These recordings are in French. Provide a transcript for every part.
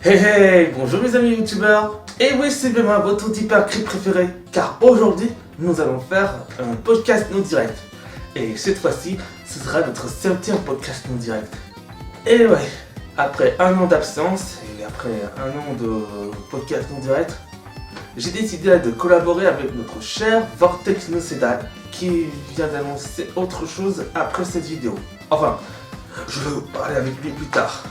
Hey hey, bonjour mes amis youtubeurs. Et oui, c'est bien moi, votre tipeur préféré, car aujourd'hui, nous allons faire un podcast non direct. Et cette fois-ci, ce sera notre 7e podcast non direct. Et ouais, après un an d'absence et après un an de podcast non direct, j'ai décidé de collaborer avec notre cher Vortex Nocedal qui vient d'annoncer autre chose après cette vidéo. Enfin, je vais vous parler avec lui plus tard.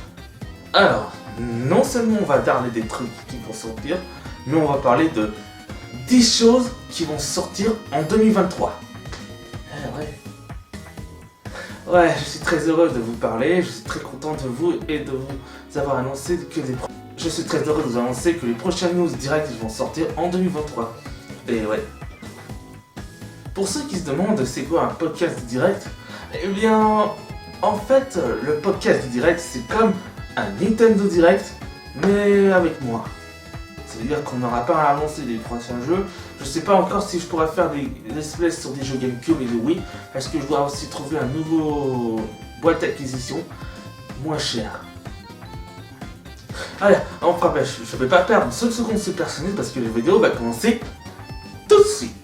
Alors, non seulement on va parler des trucs qui vont sortir, mais on va parler de 10 choses qui vont sortir en 2023. Ouais, je suis très heureux de vous parler, je suis très content de vous et de vous avoir annoncé que je suis très heureux de vous annoncer que les prochaines news directs vont sortir en 2023. Et ouais. Pour ceux qui se demandent c'est quoi un podcast direct, eh bien, en fait, le podcast direct c'est comme un Nintendo Direct, mais avec moi. Ça veut dire qu'on n'aura pas à annoncer des prochains jeux. Je sais pas encore si je pourrais faire des let's play sur des jeux GameCube et de Wii, parce que je dois aussi trouver un nouveau boîte d'acquisition moins cher. Allez, enfin, je vais pas perdre une seule seconde sur personnel parce que la vidéo va commencer tout de suite.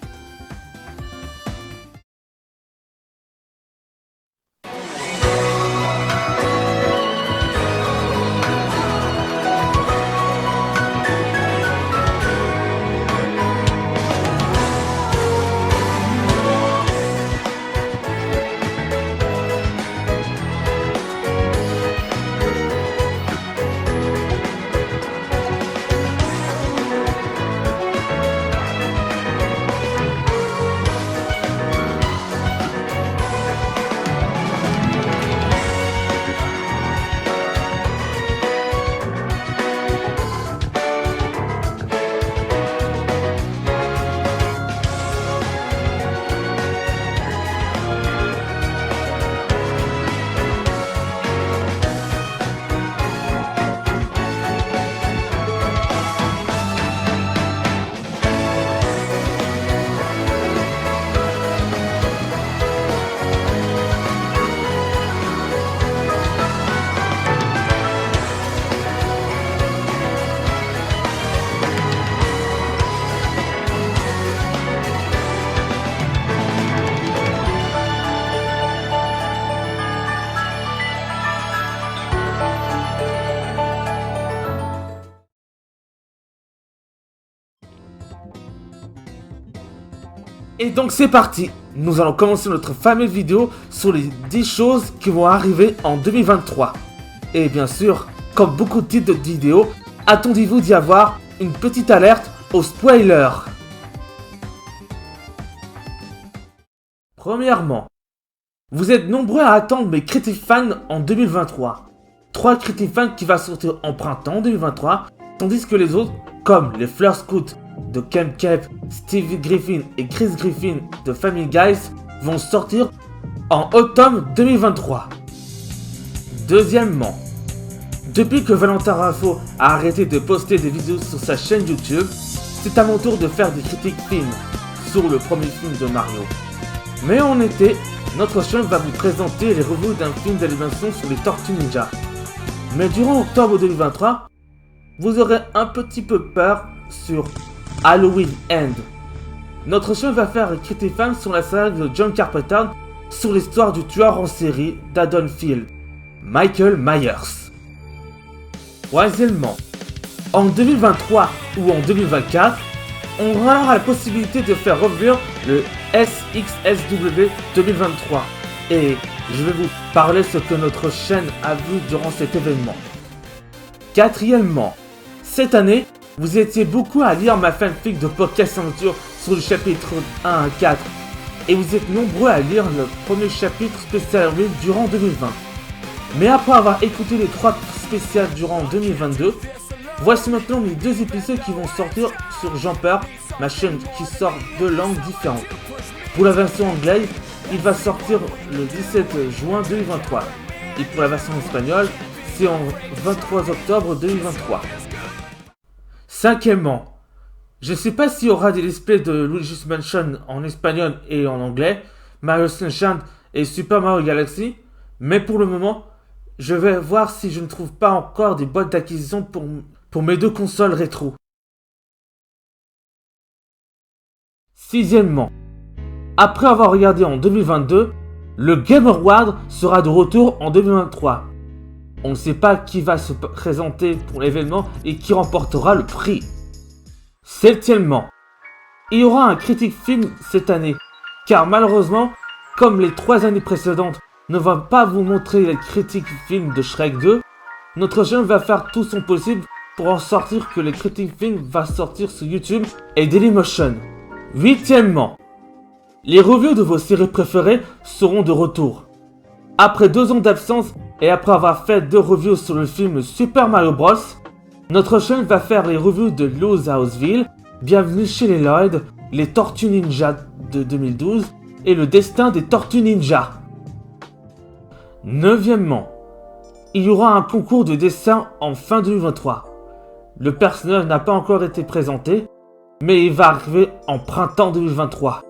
Et donc c'est parti, nous allons commencer notre fameuse vidéo sur les 10 choses qui vont arriver en 2023. Et bien sûr, comme beaucoup de titres de vidéos, attendez-vous d'y avoir une petite alerte aux spoilers. Premièrement, vous êtes nombreux à attendre mes Creative Fans en 2023. 3 Creative Fans qui va sortir en printemps 2023, tandis que les autres, comme les Fleur Scouts de Camp Cape, Steve Griffin et Chris Griffin de Family Guys vont sortir en automne 2023. Deuxièmement, depuis que Valentin Raffo a arrêté de poster des vidéos sur sa chaîne YouTube, c'est à mon tour de faire des critiques films sur le premier film de Mario. Mais en été, notre chaîne va vous présenter les reviews d'un film d'animation sur les Tortues Ninja. Mais durant octobre 2023, vous aurez un petit peu peur sur Halloween End. Notre chaîne va faire un critique fan sur la saga de John Carpenter sur l'histoire du tueur en série d'Haddonfield, Michael Myers. Troisièmement, en 2023 ou en 2024, on aura la possibilité de faire revenir le SXSW 2023 et je vais vous parler ce que notre chaîne a vu durant cet événement. Quatrièmement, cette année, vous étiez beaucoup à lire ma fanfic de Podcast Aventure sur le chapitre 1 à 4 et vous êtes nombreux à lire le premier chapitre spécial Halloween durant 2020. Mais après avoir écouté les 3 spéciales durant 2022, voici maintenant les 2 épisodes qui vont sortir sur Jumper, ma chaîne qui sort 2 langues différentes. Pour la version anglaise, il va sortir le 17 juin 2023 et pour la version espagnole, c'est en 23 octobre 2023. Cinquièmement, je ne sais pas s'il y aura des displays de Luigi's Mansion en espagnol et en anglais, Mario Sunshine et Super Mario Galaxy, mais pour le moment, je vais voir si je ne trouve pas encore des boîtes d'acquisition pour pour mes 2 consoles rétro. Sixièmement, après avoir regardé en 2022, le Game Award sera de retour en 2023. On ne sait pas qui va se présenter pour l'événement et qui remportera le prix. Septièmement, il y aura un critique film cette année, car malheureusement, comme les 3 années précédentes ne va pas vous montrer les critiques film de Shrek 2, notre chaîne va faire tout son possible pour en sortir que les critiques film va sortir sur YouTube et Dailymotion. Huitièmement, les reviews de vos séries préférées seront de retour. Après 2 ans d'absence et après avoir fait 2 reviews sur le film Super Mario Bros, notre chaîne va faire les reviews de Lost Houseville, Bienvenue chez les Lloyd, les Tortues Ninja de 2012 et le destin des Tortues Ninja. Neuvièmement, il y aura un concours de dessin en fin 2023. Le personnage n'a pas encore été présenté, mais il va arriver en printemps 2023.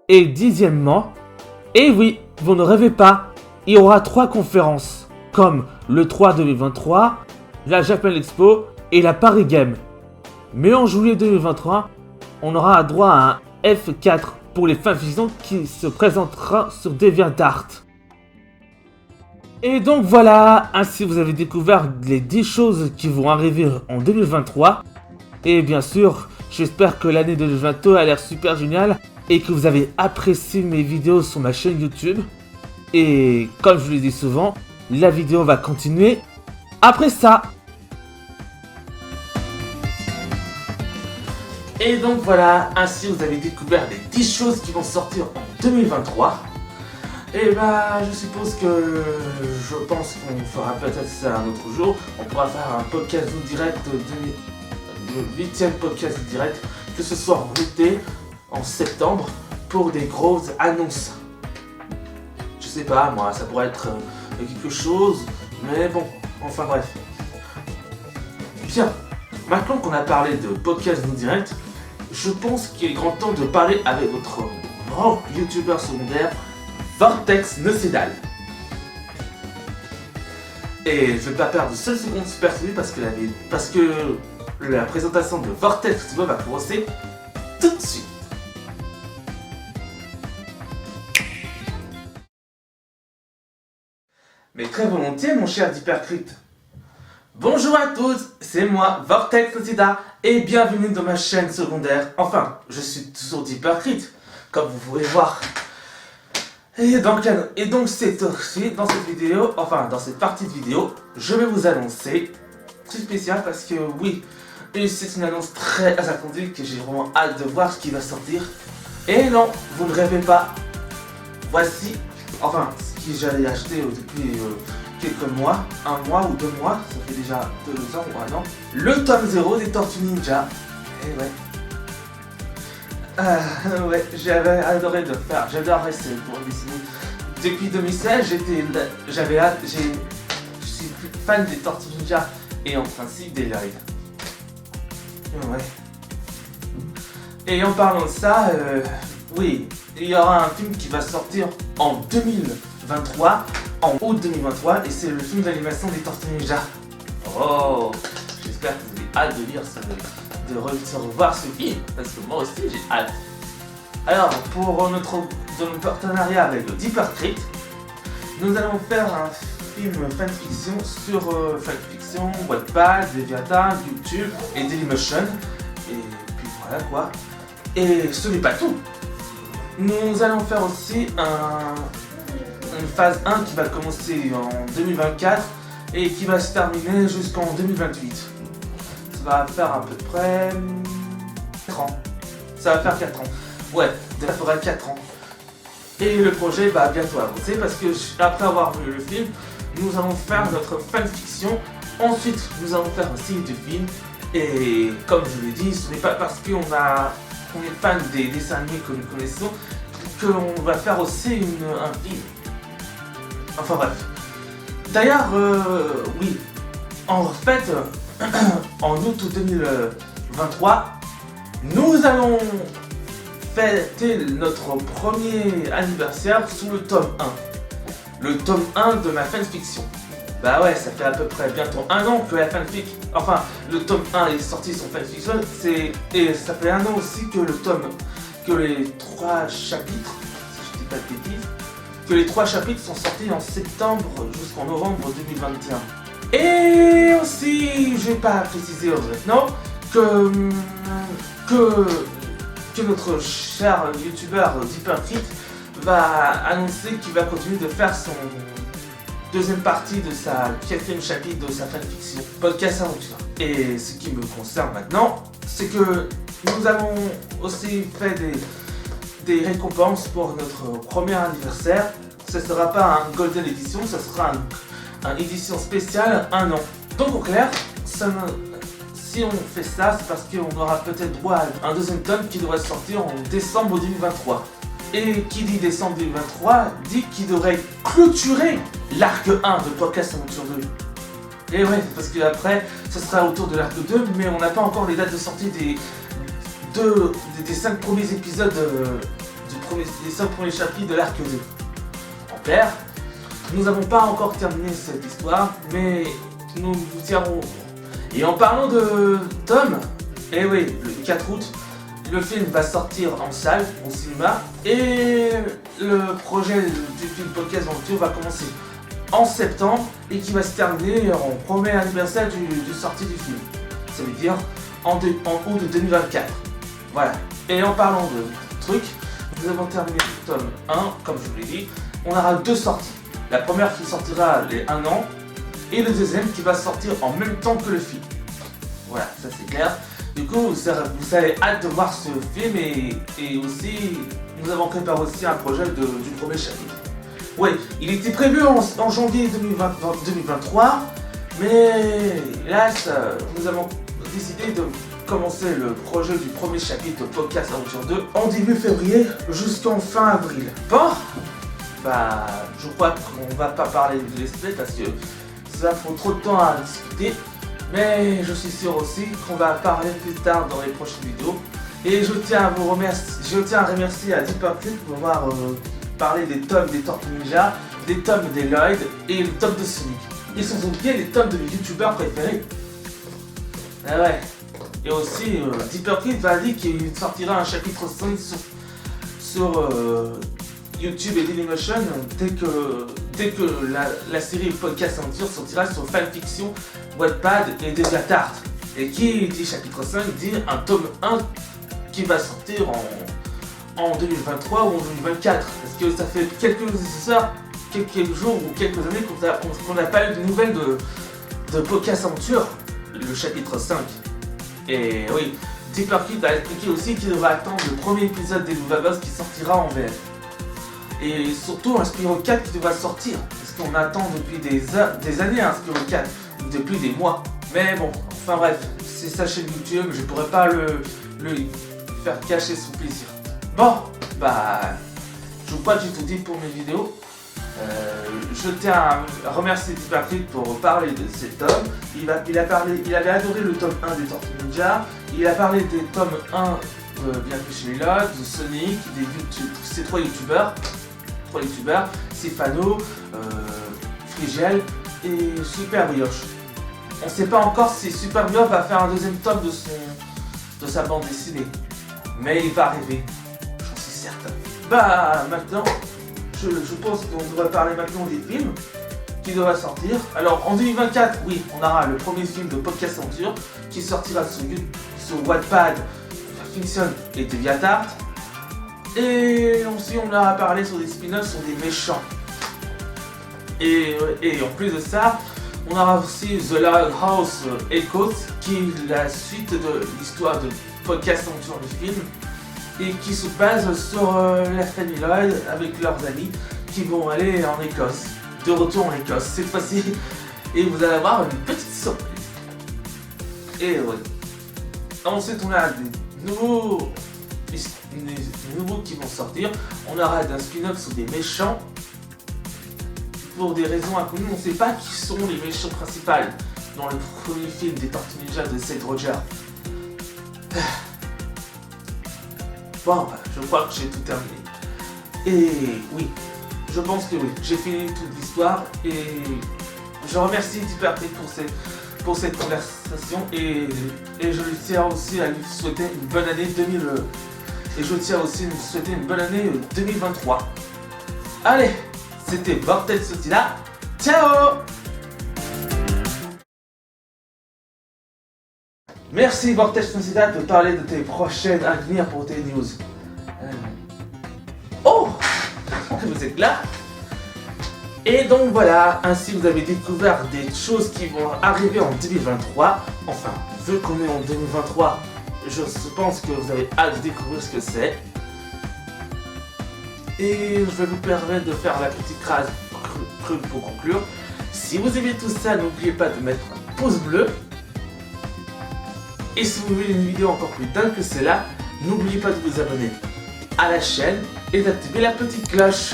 Et dixièmement, et oui, vous ne rêvez pas, il y aura 3 conférences, comme le 3 2023, la Japan Expo et la Paris Game. Mais en juillet 2023, on aura droit à un F4 pour les fanfictions qui se présentera sur DeviantArt. Et donc voilà, ainsi vous avez découvert les 10 choses qui vont arriver en 2023. Et bien sûr, j'espère que l'année 2023 a l'air super géniale et que vous avez apprécié mes vidéos sur ma chaîne YouTube. Et comme je vous le dis souvent, la vidéo va continuer après ça. Et donc voilà, ainsi vous avez découvert les 10 choses qui vont sortir en 2023. Et bah je suppose que je pense qu'on fera peut-être ça un autre jour. On pourra faire un podcast direct, le 8e podcast direct, que ce soit en été, en septembre, pour des grosses annonces. Je sais pas, moi ça pourrait être quelque chose, mais bon, enfin bref. Bien, maintenant qu'on a parlé de podcast direct, je pense qu'il est grand temps de parler avec votre grand youtubeur secondaire, Vortex Nocédal. Et je vais pas perdre de seule seconde super celui parce que la présentation de Vortex va commencer tout de suite. Mais très volontiers mon cher Hypercrypt. Bonjour à tous, c'est moi, Vortex Nocédal, et bienvenue dans ma chaîne secondaire. Enfin, je suis toujours d'Hypercrypt, comme vous pouvez voir. Et donc dans cette vidéo, enfin dans cette partie de vidéo, je vais vous annoncer, très spécial parce que oui, c'est une annonce très attendue que j'ai vraiment hâte de voir ce qui va sortir. Et non, vous ne rêvez pas, voici, enfin ce que j'allais acheter depuis quelques mois, 1 mois ou 2 mois, ça fait déjà 2 ans ou 1 an, le tome 0 des Tortues Ninja. Et ouais. Ouais, j'avais adoré de le faire, j'adore rester pour dessiner. Depuis 2016, je suis plus fan des Tortues Ninja et en principe des Lloyd. Ouais. Et en parlant de ça, oui, il y aura un film qui va sortir en 2023, en août 2023, et c'est le film d'animation des Tortues Ninja. Oh, j'espère que vous avez hâte de lire ça. De revoir ce film, parce que moi aussi j'ai hâte. Alors, pour notre partenariat avec le Hypercrypt, nous allons faire un film fanfiction sur fanfiction, Wattpad, DeviantArt, YouTube et Dailymotion. Et puis voilà quoi. Et ce n'est pas tout. Nous allons faire aussi une phase 1 qui va commencer en 2024 et qui va se terminer jusqu'en 2028. Ça va faire à peu près 4 ans. Ça va faire 4 ans. Ouais, ça fera 4 ans. Et le projet va bientôt avancer parce que après avoir vu le film, nous allons faire notre fanfiction. Ensuite, nous allons faire un cycle de film. Et comme je l'ai dit, ce n'est pas parce qu'on est fan des dessins animés que nous connaissons qu'on va faire aussi un film. Enfin bref. D'ailleurs, oui. En fait, en août 2023, nous allons fêter notre premier anniversaire sous le tome 1. Le tome 1 de ma fanfiction. Bah ouais, ça fait à peu près bientôt un an que la fanfic, enfin le tome 1 est sorti son fanfiction, et ça fait un an aussi que les 3 chapitres, si je dis pas de bêtises, que les 3 chapitres sont sortis en septembre jusqu'en novembre 2021. Et aussi, je vais pas préciser maintenant que notre cher youtubeur Deeperkit va annoncer qu'il va continuer de faire son deuxième partie de sa 4e chapitre de sa fanfiction Podcast Aventure. Et ce qui me concerne maintenant, c'est que nous avons aussi fait des récompenses pour notre premier anniversaire. Ce ne sera pas un Golden Edition, ce sera une édition spéciale 1 an. Donc au clair, si on fait ça, c'est parce qu'on aura peut-être droit à un deuxième tome qui devrait sortir en décembre 2023. Et qui dit décembre 2023 dit qu'il devrait clôturer l'arc 1 de Podcast Aventure 2. Et ouais, parce qu'après, ce sera autour de l'arc 2, mais on n'a pas encore les dates de sortie des 5 premiers épisodes, des 5 premiers chapitres de l'arc 2. En clair, nous n'avons pas encore terminé cette histoire, mais nous vous tiendrons. Et en parlant de Tom, et oui, le 4 août, le film va sortir en salle, au cinéma, et le projet du film Podcast Aventure va commencer en septembre et qui va se terminer en premier anniversaire du sortie du film. Ça veut dire en août 2024. Voilà. Et en parlant de trucs, nous avons terminé le tome 1, comme je vous l'ai dit. On aura 2 sorties. La première qui sortira les 1 an, et le deuxième qui va sortir en même temps que le film. Voilà, ça c'est clair. Du coup, vous avez hâte de voir ce film et aussi, nous avons préparé aussi un projet du premier chapitre. Oui, il était prévu en janvier 2023, mais là, nous avons décidé de commencer le projet du premier chapitre de Podcast Aventure 2 en début février jusqu'en fin avril. Bon, bah, je crois qu'on va pas parler de l'esprit parce que ça prend trop de temps à discuter. Mais je suis sûr aussi qu'on va parler plus tard dans les prochaines vidéos. Et je tiens à remercier à Deeperkit pour avoir parlé des tomes des Tortues Ninja, des tomes des Lloyd et le tome de Sonic. Ils sont oubliés les tomes de mes youtubeurs préférés. Ah ouais. Et aussi, Deeperkit va dire qu'il sortira un chapitre 5 sur YouTube et Dailymotion dès que la série Podcast Aventure sortira sur Fanfiction, Wattpad et DeviantArt. Et qui dit chapitre 5 dit un tome 1 qui va sortir en 2023 ou en 2024. Parce que ça fait quelques jours ou quelques années qu'on n'a pas eu de nouvelles de Podcast Aventure, le chapitre 5. Et oui, Deeperkit a expliqué aussi qu'il devra attendre le premier épisode des Louvagos qui sortira en VF. Et surtout un Spyro 4 qui devra sortir, parce qu'on attend depuis des années un Spyro 4, depuis des mois. Mais bon, enfin bref, c'est sa chaîne YouTube, je pourrais pas le faire cacher son plaisir. Bon, bah, je crois que j'ai tout dit pour mes vidéos. Je tiens à remercier Deeperkit pour parler de cet tome. Il avait adoré le tome 1 des Tortues Ninja, il a parlé des tomes 1 bien que chez les Logs, de Sonic, ces 3 youtubeurs, Sifano, Frigiel et Super Brioche. On ne sait pas encore si Super Brioche va faire un deuxième tome de sa bande dessinée, mais il va arriver, j'en suis certain. Bah maintenant, je pense qu'on devrait parler maintenant des films qui devraient sortir. Alors en 2024, oui, on aura le premier film de Podcast Aventure qui sortira sur Wattpad, Fiction et DeviantArt. Et aussi on aura parlé sur des spin-offs sur des méchants. Et en plus de ça, on aura aussi The Loud House Echoes, qui est la suite de l'histoire de Podcast Aventure du film et qui se base sur la famille Lloyd avec leurs amis qui vont aller en Écosse, de retour en Écosse cette fois-ci, et vous allez avoir une petite surprise. Et oui. Ensuite on a des nouveaux qui vont sortir. On aura un spin-off sur des méchants. Pour des raisons inconnues, on ne sait pas qui sont les méchants principaux dans le premier film des Tortues Ninja de Seth Roger. Bon, je crois que j'ai tout terminé. Et oui, je pense que oui, j'ai fini toute l'histoire et Je remercie Deepercrit pour cette conversation et je tiens aussi à lui souhaiter une bonne année 2000 et je tiens aussi à lui souhaiter une bonne année 2023. Allez, c'était Vortex Sotila. Ciao. Merci Vortex Sotila de parler de tes prochaines à venir pour tes news. Oh, vous êtes là. Et donc voilà, ainsi vous avez découvert des choses qui vont arriver en 2023. Enfin, vu qu'on est en 2023, je pense que vous avez hâte de découvrir ce que c'est. Et je vais vous permettre de faire la petite phrase crue pour conclure. Si vous aimez tout ça, n'oubliez pas de mettre un pouce bleu. Et si vous voulez une vidéo encore plus dingue que celle-là, n'oubliez pas de vous abonner à la chaîne et d'activer la petite cloche.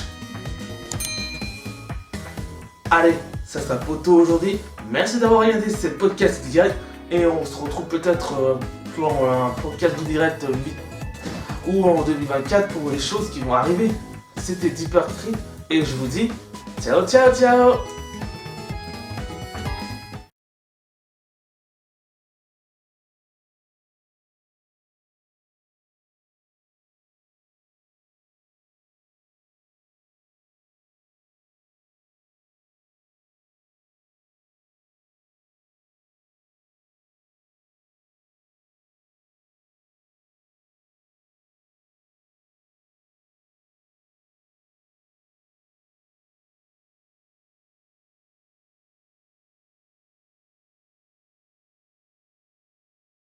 Allez, ça sera pour tout aujourd'hui. Merci d'avoir regardé ce podcast direct et on se retrouve peut-être pour un podcast direct ou en 2024 pour les choses qui vont arriver. C'était Deepercrit et je vous dis ciao ciao ciao.